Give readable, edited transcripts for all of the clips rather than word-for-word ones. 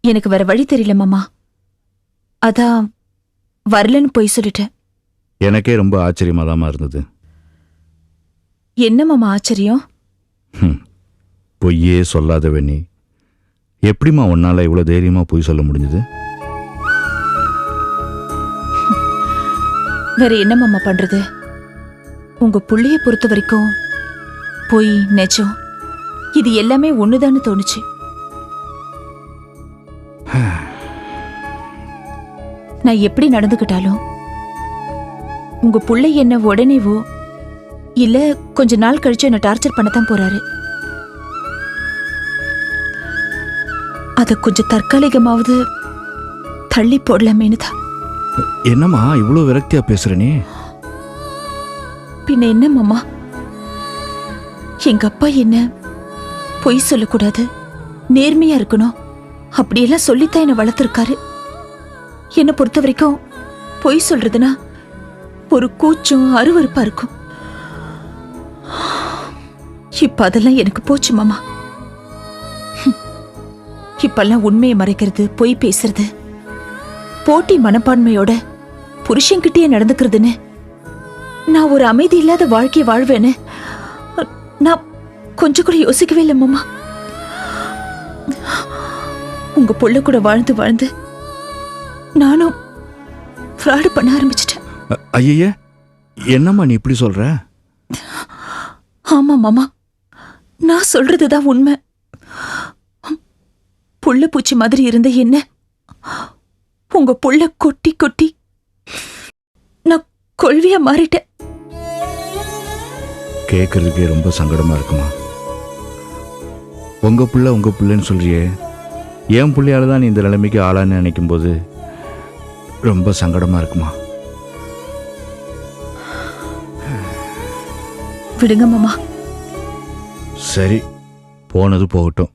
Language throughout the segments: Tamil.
எனக்கு வேற வழி தெரியல மாமா. அதான் வரலன்னு போய் சொல்லிட்டேன். எனக்கே ரொம்ப ஆச்சரியமாதாம்மா இருந்தது. என்ன மாமா ஆச்சரியம்? பொய்யே சொல்லாதவ நீ எப்படிம்மா உன்னால இவ்வளவு தைரியமா பொய் சொல்ல முடிஞ்சது? வேற என்ன மாமா பண்றது? உங்க புள்ளைய பொறுத்த வரைக்கும் பொய் நெஜம் இது எல்லாமே ஒண்ணுதான்னு தோணுச்சு. நான் எப்படி நடந்துகிட்டாலும் உங்க புள்ளை என்ன உடனேவோ இல்ல கொஞ்ச நாள் கழிச்சு என்ன டார்ச்சர் பண்ணத்தான் போறாரு. அத கொஞ்சம் தற்காலிகமாவது தள்ளி போடலாமேனு தான். என்னம்மா இவ்வளவு விரக்தியா பேசுற நீ? பின்ன என்ன மாமா, எங்க அப்பா என்ன பொய் சொல்லக்கூடாது நேர்மையா இருக்கணும் அப்படியெல்லாம் சொல்லித்தான் என்ன வளர்த்திருக்காரு. என்ன பொறுத்த வரைக்கும் பொய் சொல்றதுனா ஒரு கூச்சம் அருவருப்பா இருக்கும். இப்ப அதெல்லாம் எனக்கு போச்சு மாமா. இப்பெல்லாம் உண்மையை மறைக்கிறது பொய் பேசுறது போட்டி மனப்பான்மையோட புருஷன்கிட்டயே நடந்துக்கிறதுன்னு நான் ஒரு அமைதி இல்லாத வாழ்க்கையை வாழ்வேன்னு நான் கொஞ்சம் கூட யோசிக்கவே இல்லை மாமா. உங்க பொண்ணு கூட வாழ்ந்து வாழ்ந்து நானும் ஃப்ராடு பண்ண ஆரம்பிச்சிட்டேன். ஐயே என்னம்மா நீ இப்படி சொல்ற? ஆமா மாமா, நான் சொல்றதுதான் உண்மை. புள்ள பூச்சி மாதிரி இருந்த என்ன உங்க புள்ள கொட்டி கொட்டி நான் கொள்வியா மாறிட்டேன். கேட்கறதுக்கே ரொம்ப சங்கடமா இருக்குமா? உங்க புள்ளன்னு சொல்றியே, என் புள்ளையாலதான் நீ இந்த நிலைமைக்கு ஆளான்னு நினைக்கும் போது ரொம்ப சங்கடமா இருக்குமா? விடுங்க மாமா. சரி, போனது போகட்டும்.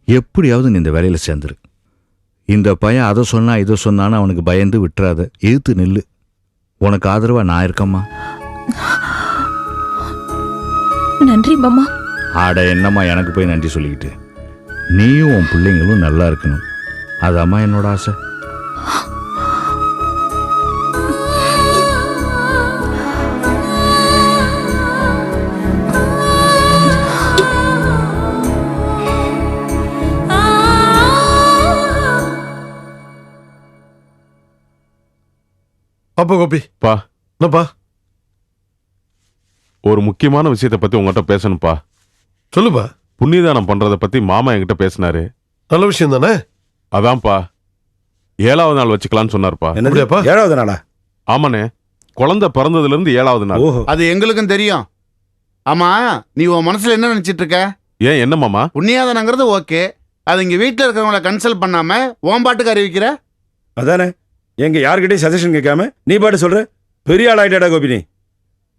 எப்படியாவது நீ இந்த வேலையில சேர்ந்துரு. இந்த பையன் அதை சொன்னா இதை சொன்னான்னு அவனுக்கு பயந்து விட்டுறாத, எதிர்த்து நில்லு. உனக்கு ஆதரவா நான் இருக்கம்மா. நன்றி மாமா. ஆட என்னம்மா எனக்கு போய் நன்றி சொல்லிக்கிட்டு, நீயும் உன் பிள்ளைங்களும் நல்லா இருக்கணும், அதாம்மா என்னோட ஆசை. அப்பா கோபி பா, என்னப்பா? ஒரு முக்கியமான விஷயத்தை பத்தி உங்ககிட்ட பேசணும்ப்பா. சொல்லுப்பா. புண்ணியதானம் பண்றதை பத்தி மாமா என்கிட்ட பேசினாரு. நல்ல விஷயம் தானே? அதான்ப்பா 7வது நாள் வச்சுக்கலான்னு சொன்னார்ப்பா. என்னப்பா 7வது நாளா? ஆமாண்ணே, குழந்தை பிறந்ததுல இருந்து 7வது நாள். அது எங்களுக்கும் தெரியும். ஆமா, நீ உன் மனசுல என்ன நினைச்சிட்டு இருக்க? ஏன் என்ன மாமா? புண்ணியாதனங்கிறது ஓகே, அது இங்க வீட்டுல இருக்கிறவங்கள கன்சல்ட் பண்ணாம உன் பாட்டுக்கு அறிவிக்கிற. அதானே, எங்க யார்கிட்டயும் சஜஷன் கேட்காம நீ பாட்டு சொல்ற. பெரிய ஆள் ஆயிட்டாடா கோபினி.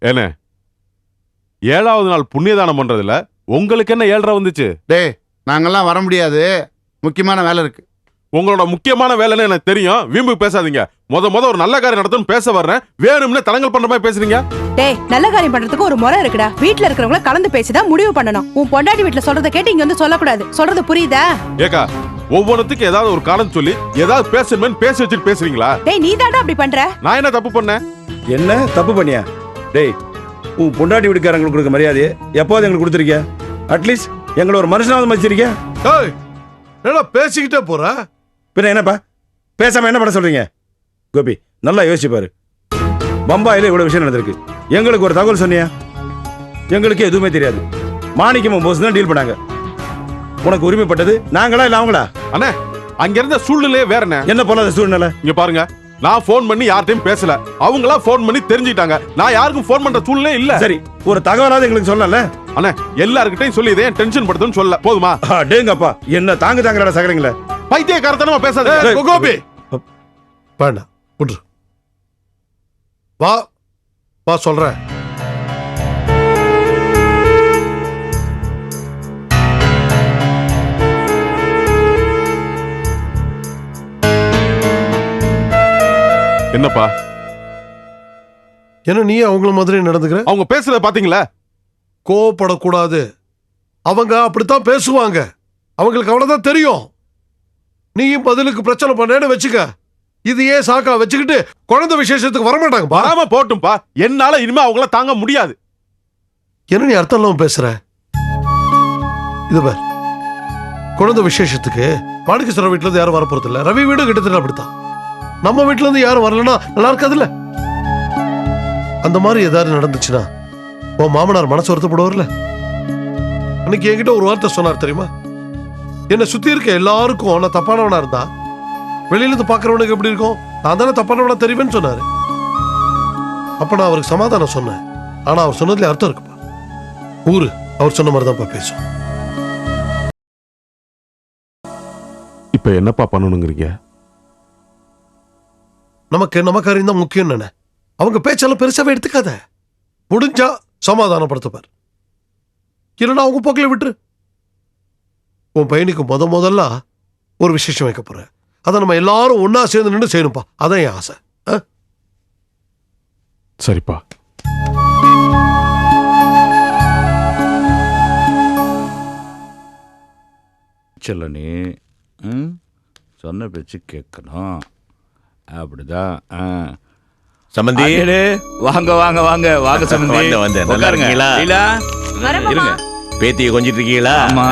என்ன 7வது நாள் புண்ணியதானம் பண்றதுல உங்களுக்கு என்ன 7.5 வந்துச்சு? டேய், நாங்கெல்லாம் வர முடியாது, முக்கியமான வேலை இருக்கு. உங்களோட முக்கியமான வேலைன்னு எனக்கு தெரியும். வீம்பு பேசாதீங்க. முத ஒரு நல்ல காரியம் நடத்தும் பேச வர்றேன், வேணும்னு தலங்கள் பண்ற மாதிரி பேசுறீங்க. டேய், நல்ல காரியம் பண்றதுக்கு ஒரு முறை இருக்குடா. வீட்ல இருக்கிறவங்கள கலந்து பேசிதான் முடிவு பண்ணணும். உன் பொண்டாட்டி வீட்ல சொல்றத கேட்டு இங்க வந்து சொல்லக்கூடாது. சொல்றது புரியுதா? ஏக்கா, ஒவ்வொன்றுத்துக்கு ஏதாவது ஒரு காரணம் சொல்லி ஏதாவது பேசணும்னு பேசி வச்சுட்டு பேசுறீங்களா? டேய், நீ தாண்டா அப்படி பண்ற. நான் என்ன தப்பு பண்ணேன்? என்ன தப்பு பண்ணியா? டேய், உன் பொண்டாட்டி வீட்டுக்காரங்களுக்கு கொடுக்க மரியாதையே எப்போது எங்களுக்கு கொடுத்துருக்கியா? அட்லீஸ்ட் எங்களை ஒரு மனுஷனாவது மதிச்சிருக்கியா? ஏய், என்னடா பேசிக்கிட்டே போற? பின்ன என்னப்பா பேசாம என்ன பண்ண சொல்றீங்க? கோபி, நல்லா யோசிச்சுப்பாரு. பம்பாயில இவ்வளவு விஷயம் நடந்திருக்கு, எங்களுக்கு ஒரு தகவல் சொன்னியா? எங்களுக்கு எதுவுமே தெரியாது. மாணிக்கம் போஸ் தான் டீல் பண்ணாங்க. உனக்கு உரிமைப்பட்டது நாங்களா இல்ல அவங்களா? அண்ணே, அங்க இருந்த சூழ்நிலையே வேற. என்ன போல சூழ்நிலை? இங்க பாருங்க, நான் போன் பண்ணி யார்ட்டையும் பேசல, அவங்களா போன் பண்ணி தெரிஞ்சுக்கிட்டாங்க. நான் யாருக்கும் போன் பண்ற சூழ்நிலை இல்ல. சரி, ஒரு தகவலாவது எங்களுக்கு சொல்லல. அண்ணே, எல்லார்கிட்டையும் சொல்லி இதே டென்ஷன் படுத்துன்னு சொல்ல போதுமா? டேங்கப்பா, என்ன தாங்கடா சகரங்களே. பைத்தியக்காரத்தனமா பேசாத கோபி. வேண்டாம், விட்டுரு. வா சொல்றேன். என்னப்பா? என்ன நீ அவங்கள மாதிரி நடந்துக்கிற? அவங்க பேசுறத பாத்தீங்களா? கோவப்படக்கூடாது. அவங்க அப்படித்தான் பேசுவாங்க, அவங்களுக்கு அவ்வளவுதான் தெரியும். நீயும் பதிலுக்கு பிரச்சனை பண்ணேன்னு வச்சுக்க. இது ஏன் சாக்கா வச்சுக்கிட்டு குழந்தை விசேஷத்துக்கு வரமாட்டாங்கப்பா. வராம போட்டும்பா. என்னால இனிமே அவங்கள தாங்க முடியாது. என்ன நீ அர்த்தம் இல்லாம பேசுற? இது பார், குழந்தை விசேஷத்துக்கு மாணிக்கேஸ்வரர் வீட்டுல இருந்து யாரும் வரப்போறது இல்ல. ரவி வீடு கிட்டத்தட்ட அப்படித்தான். நம்ம வீட்டுல இருந்து யாரும் வரலன்னா நல்லா இருக்காதுல்ல. அந்த மாதிரி ஏதாவது நடந்துச்சுன்னா உன் மாமனார் மனசு வருத்தப்படுவார்ல. அன்னைக்கு என்கிட்ட ஒரு வார்த்தை சொன்னார் தெரியுமா? என்னை சுத்தி இருக்க எல்லாருக்கும் நான் தப்பானவனா இருந்தா வெளியில இருந்து பாக்குறவனுக்கு எப்படி இருக்கும்? நான் தானே தப்பானவனா தெரியுவேன்னு சொன்னாரு. அப்ப நான் அவருக்கு சமாதானம் சொன்னேன். ஆனா அவர் சொன்னதுல அர்த்தம் இருக்குப்பா. ஊரு அவர் சொன்ன மாதிரி தான்ப்பா பேசும். இப்ப என்னப்பா பண்ணணுங்கிறீங்க? நம்ம காரியம் தான் முக்கியம். என்ன அவங்க பேச்செல்லாம் பெருசாவே எடுத்துக்காத. முடிஞ்சா சமாதானப்படுத்தப்பார். இல்லைன்னா அவங்க போக்கில விட்டுரு. உன் பையனுக்கு முதல்ல ஒரு விசேஷம் வைக்க போற. அதை நம்ம எல்லாரும் ஒன்னா சேர்ந்து நின்று செய்யணும்ப்பா. அதான் என் ஆசை. சரிப்பா. செல்லனே, சொன்ன பேச்சு கேட்கணும். அப்படிதான். சம்பந்தி, அடடே, வாங்க வாங்க வாங்க வாங்க சம்பந்தி. வந்தேன். நல்லா உட்காருங்க. இருக்கீங்களா? லீலா, இருங்க. பேத்தியை கொஞ்சிட்டு இருக்கீங்களா? ஆமா.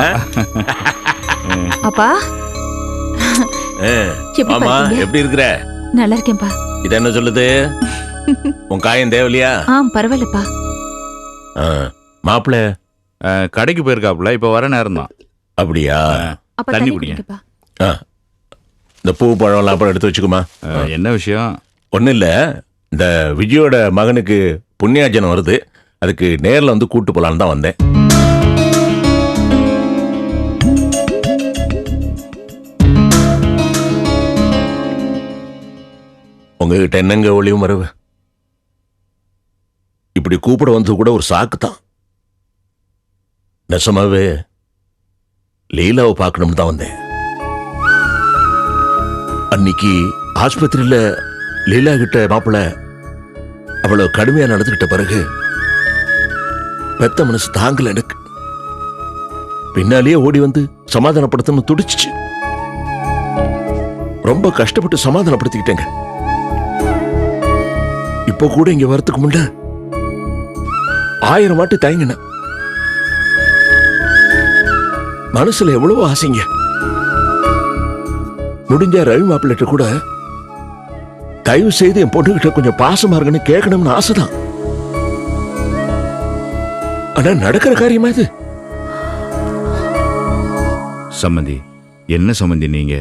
அப்பா எப்படி ஆமா, இருக்கீங்க? எப்படி இருக்கிற? நல்லா இருக்கேன்பா. இது என்ன சொல்லுது? உன் காயம் தேவையில்லையா? பரவாயில்லப்பா. மாப்பிள்ள கடைக்கு போயிருக்காப்புல, இப்ப வர நேரம் தான். அப்படியா? அப்பா தண்ணி தண்ணி குடிங்க. குடிங்கப்பா. இந்த பூ பழம் எல்லாம் அப்புறம் எடுத்து வச்சுக்குமா. என்ன விஷயம்? ஒன்னும் இல்ல, இந்த விஜயோட மகனுக்கு புண்ணியாஜனம் வருது. அதுக்கு நேர்ல வந்து கூட்டு போலான்னு தான் வந்தேன். உங்ககிட்ட என்னங்க ஒளியும் வரவு? இப்படி கூப்பிட வந்து கூட ஒரு சாக்கு தான். நெசமாவே லீலாவை பார்க்கணும்னு தான் வந்தேன். அன்னைக்கு ஆஸ்பத்திரியில லீலா கிட்ட மாப்பிள்ள அவ்வளவு கடுமையா நடந்துகிட்ட பிறகு பெத்த மனசு தாங்கல எனக்கு. பின்னாலேயே ஓடி வந்து சமாதானப்படுத்தணும் துடிச்சிச்சு. ரொம்ப கஷ்டப்பட்டு சமாதானப்படுத்திக்கிட்டேங்க. இப்ப கூட இங்க வரத்துக்கு முன்ன 1000 வாட்டி தயங்கின. மனசுல எவ்வளவு ஆசைங்க. முடிஞ்ச ரவி மாப்பிள்ளைட்ட கூட தயவு செய்து என் பொண்ணுகிட்ட கொஞ்சம் பாசமா இருக்குன்னு கேட்கணும்னு ஆசைதான். ஆனா நடக்கிற காரியமா இது? சம்மந்தி, என்ன சம்மந்தி நீங்க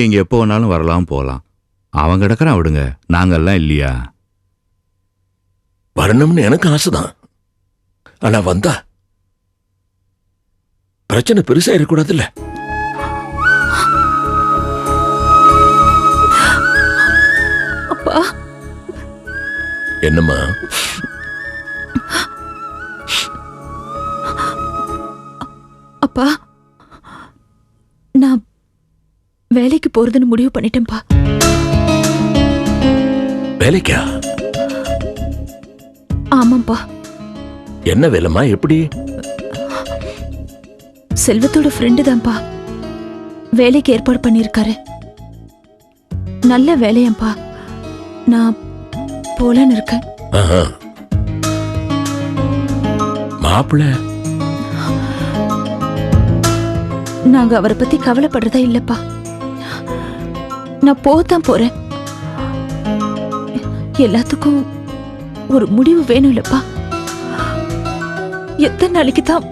இங்க எப்போ வேணாலும் வரலாம் போகலாம். அவன் கிடக்குறான், விடுங்க. நாங்கெல்லாம் இல்லையா? வரணும்னு எனக்கு ஆசைதான். ஆனா வந்தா பிரச்சனை பெருசா இருக்கக்கூடாதுல்ல. அப்பா, என்னம்மா? அப்பா, நான் வேலைக்கு போறதுன்னு முடிவு பண்ணிட்டேன்பா. வேலைக்கா? ஆமாப்பா. என்ன வேலைம்மா? எப்படி? செல்வத்தோட ஃப்ரெண்டு தான்ப்பா வேலைக்கு ஏற்பாடு பண்ணியிருக்காரு. நல்ல வேலையாப்பா. நான் போலான்னு இருக்கேன். மாப்பிள்ள நாங்க அவரை பத்தி கவலைப்படுறதா இல்லப்பா. நான் போதான் போறேன். எல்லாத்துக்கும் ஒரு முடிவு வேணும் இல்லப்பா. எத்தனை நாளைக்கு தான்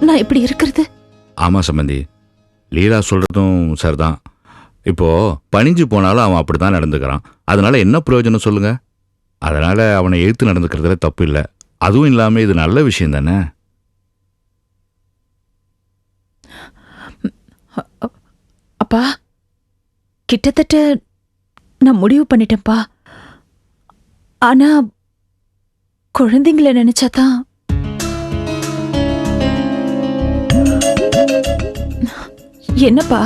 நான் இப்படி இருக்கிறது? ஆமா சம்மந்தி, லீலா சொல்றதும் சரிதான். இப்போ பணிஞ்சு போனாலும் அவன் அப்படித்தான் நடந்துக்கிறான். அதனால என்ன பிரயோஜனம் சொல்லுங்க? அதனால அவனை எதிர்த்து நடந்துக்கிறதுல தப்பு இல்லை. அதுவும் இல்லாம இது நல்ல விஷயம் தானே. அப்பா, கிட்டத்தட்ட நான் முடிவு பண்ணிட்டேன்ப்பா. ஆனா குழந்தைங்களை நினைச்சாதான். என்னப்பா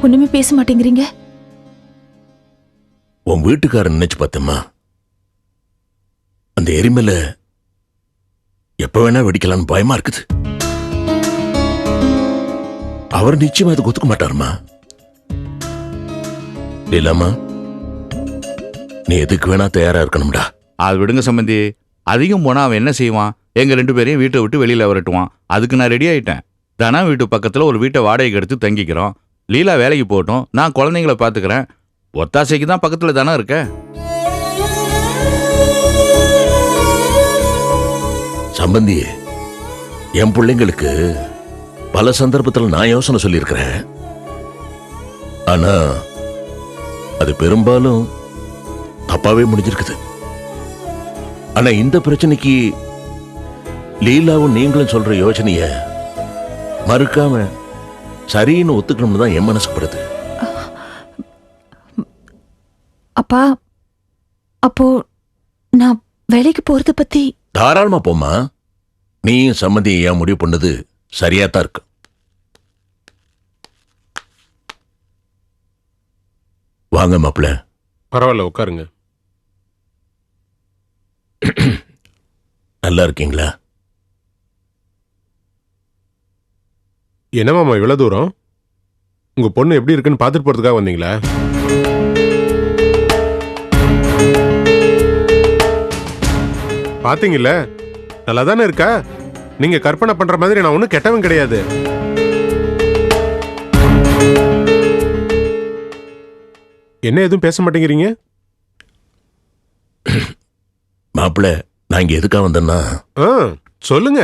ஒண்ணுமே பேச மாட்டேங்கிறீங்க? உன் வீட்டுக்காரன் நினைச்சு பார்த்தம்மா, அந்த எரிமலை எப்ப வேணா வெடிக்கலான்னு பயமா இருக்குது. அவர் நிச்சயமா அதுக்கு ஒத்துக்க மாட்டாருமா. இல்லாமா நீ எதுக்கு வேணா தயாரா இருக்கணும்டா. அது விடுங்க சம்பந்தி. அதிகம் போனா அவன் என்ன செய்வான்? எங்க 2 பேரையும் வீட்டை விட்டு வெளியில விரட்டுவான். அதுக்கு நான் ரெடி ஆயிட்டேன். தனா வீட்டு பக்கத்துல ஒரு வீட்டை வாடகைக்கு எடுத்து தங்கிக்கிறோம். லீலா வேலைக்கு போகட்டும், நான் குழந்தைங்கள பாத்துக்கிறேன். ஒத்தாசைக்கு தான் பக்கத்துல தானே இருக்க. சம்பந்தி, என் பிள்ளைங்களுக்கு பல சந்தர்ப்பத்தில் நான் யோசனை சொல்லியிருக்கிறேன். ஆனா அது பெரும்பாலும் தப்பாவே முடிஞ்சிருக்குது. ஆனா இந்த பிரச்சனைக்கு லீலாவும் நீங்களும் சொல்ற யோசனைய மறுக்காம சரின்னு ஒத்துக்கணும்னு தான் என் மனசுப்படுது. அப்பா, அப்போ நான் வேலைக்கு போறத பத்தி? தாராளமா போம்மா. நீயும் சம்மதியை ஏன் முடிவு பண்ணது சரியா தான் இருக்கு. வாங்க மாப்பிள்ள. பரவாயில்ல, உட்காருங்க. நல்லா இருக்கீங்களா? என்ன மாமா இவ்வளவு தூரம்? உங்க பொண்ணு எப்படி இருக்குன்னு பார்த்துட்டு போறதுக்காக வந்தீங்களா? பாத்தீங்கல்ல, நல்லா தானே இருக்கா? நீங்க கற்பனை பண்ற மாதிரி நான் ஒன்னும் கெட்டவன் கிடையாது. என்ன எதுவும் பேச மாட்டேங்கிறீங்க? மாப்பிள்ள, நான் இங்க எதுக்காக வந்தேன்னா, சொல்லுங்க.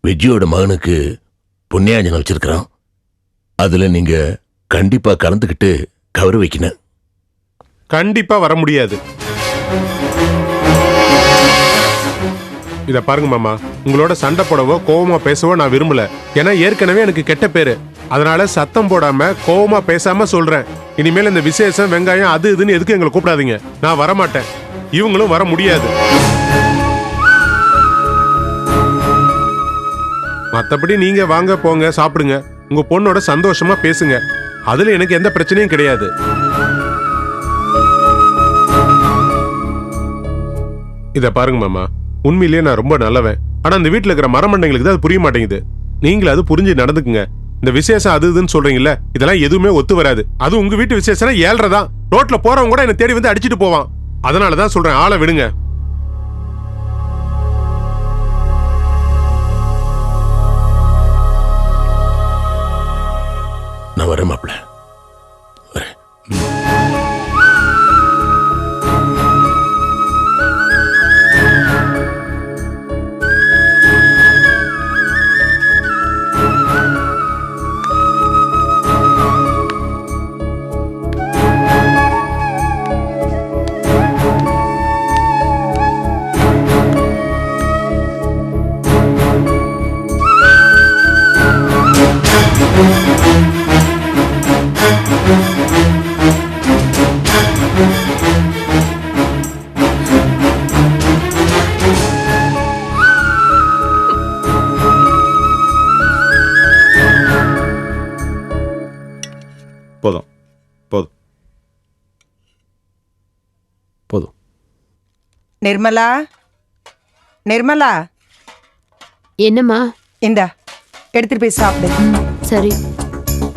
விஜயோட மகனுக்கு புண்ணியாஞ்சனம் வச்சிருக்கிறோம். அதுல நீங்க கண்டிப்பா கலந்துக்கிட்டு கௌரவிக்கணும். கண்டிப்பா வர முடியாது. இத பாருங்க மாமா, உங்களோட சண்டை போடவோ கோவமா பேசவோ நான் விரும்பல. ஏன்னா ஏற்கனவே எனக்கு கெட்ட பேரு. அதனால சத்தம் போடாம கோவமா பேசாம சொல்றேன். இனிமேல் இந்த விசேஷம் வெங்காயம் அது இதுன்னு எதுக்கு எங்களை கூப்பிடாதீங்க. நான் வர மாட்டேன், இவங்களும் வர முடியாது. மத்தபடி நீங்க வாங்க போங்க சாப்பிடுங்க, உங்க பொண்ணோட சந்தோஷமா பேசுங்க. அதுல எனக்கு எந்த பிரச்சனையும் கிடையாது. இத பாருங்க மாமா, உண்மையிலேயே நான் ரொம்ப நல்லவன். ஆனா இந்த வீட்டுல இருக்கிற மரமண்டைங்களுக்கு தான் அது புரிய மாட்டேங்குது. நீங்களும் அது புரிஞ்சு நடந்துக்குங்க. இந்த விசேஷம் அது இதுன்னு சொல்றீங்கல்ல, இதெல்லாம் எதுவுமே ஒத்து வராது. அது உங்க வீட்டு விசேஷம் 7:30 தான். ரோட்ல போறவங்க கூட என்ன தேடி வந்து அடிச்சிட்டு போவான். அதனாலதான் சொல்றேன், ஆளை விடுங்க. நான் வரேன் மாப்பிள்ள, வரேன். போதும் போதும் போதும். நிர்மலா, நிர்மலா, என்னம்மா? இந்தா எடுத்துட்டு போய் சாப்பிடு. சரி.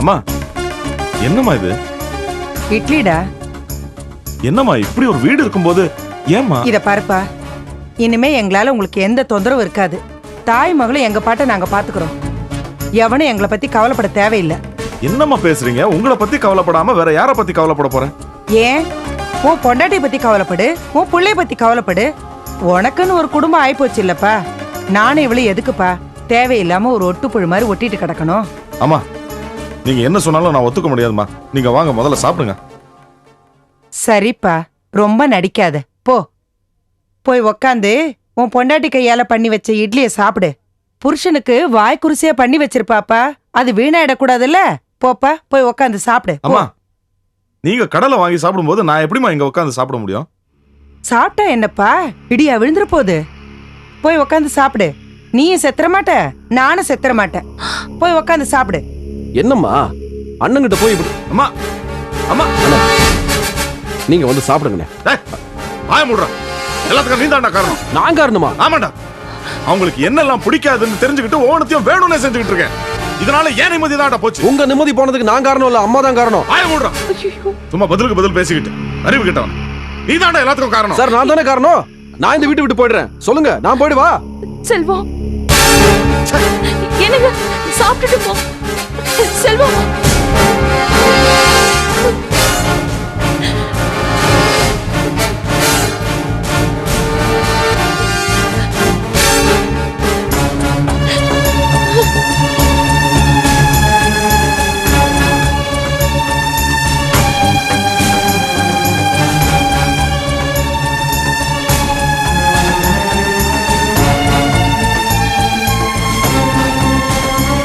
அம்மா, என்னம்மா இது? இட்லிடா. என்னம்மா இப்படி ஒரு வீடு இருக்கும்போது ஏம்மா? இத பாருப்பா, இனிமே எங்களால உங்களுக்கு எந்த தொந்தரவும் இருக்காது. தாய் மகளும் எங்க பாட்டை நாங்க பாத்துக்கிறோம். எவனும் எங்களை பத்தி கவலைப்பட தேவையில்லை. என்னம்மா பேசுறீங்க? உங்களை பத்தி கவலைப்படாம வேற யாரை பத்தி கவலைப்பட போறேன்? ஏன் உன் பொண்டாட்டியை பத்தி கவலைப்படு, உன் பிள்ளைய பத்தி கவலைப்படு. உனக்குன்னு ஒரு குடும்பம் ஆயிப்போச்சு இல்லப்பா. நானும் இவ்வளவு எதுக்குப்பா தேவையில்லாம ஒரு ஒட்டுப்புழு மாதிரி ஒட்டிட்டு கிடக்கணும்? அம்மா, நீங்க என்ன சொன்னாலும் நான் ஒத்துக்க முடியாதுமா. நீங்க வாங்க, முதல்ல சாப்பிடுங்க. சரிப்பா, ரொம்ப நடிக்காத. போ, போய் உக்காந்து உன் பொண்டாட்டி கையால பண்ணி வச்ச இட்லிய சாப்பிடு. புருஷனுக்கு வாய்க்குருசியா பண்ணி வச்சிருப்பாப்பா, அது வீணாயிடக்கூடாதுல்ல. போப்பா, போய் உக்காந்து சாப்பிடு. போ. அம்மா, நீங்க கடலை வாங்கி சாப்பிடும்போது நான் எப்படிமா இங்க உட்காந்து சாப்பிட முடியும்? சாப்பிட்டா என்னப்பா, இடியா விழுந்துற போகுது. போய் உக்காந்து சாப்பிடு. நீயும் செத்துற மாட்ட, நானும் செத்துற மாட்டேன். போய் உக்காந்து சாப்பிடு. என்னம்மா அண்ணங்கிட்ட போய் இப்படி? அம்மா, அம்மா, நீங்க வந்து சாப்பிடுங்கண்ணே. வாய மூடுறா. எல்லாத்துக்கும் நீ தான்டா காரணம். நான் காரணமா? ஆமாண்டா. அவங்களுக்கு என்னெல்லாம் பிடிக்காதுன்னு தெரிஞ்சுக்கிட்டு ஒவ்வொன்றையும் வேணும்னே செஞ்சுக்கிட்டு இருக்கேன். இதனால ஏன் நிம்மதி தான் போச்சு. உங்க நிம்மதி போனதுக்கு நான் காரணம் இல்ல, அம்மா தான் காரணம். ஆய மூடுறா. சும்மா பதிலுக்கு பதில் பேசிக்கிட்டு அறிவு கிட்டவன். நீ தாண்டா எல்லாத்துக்கும் காரணம். சார் நான் தானே காரணம். நான் இந்த வீட்டு விட்டு போயிடுறேன். சொல்லுங்க, நான் போயிடுவா. செல்வம், என்னங்க சாப்பிட்டுட்டு போ. செல்வம்.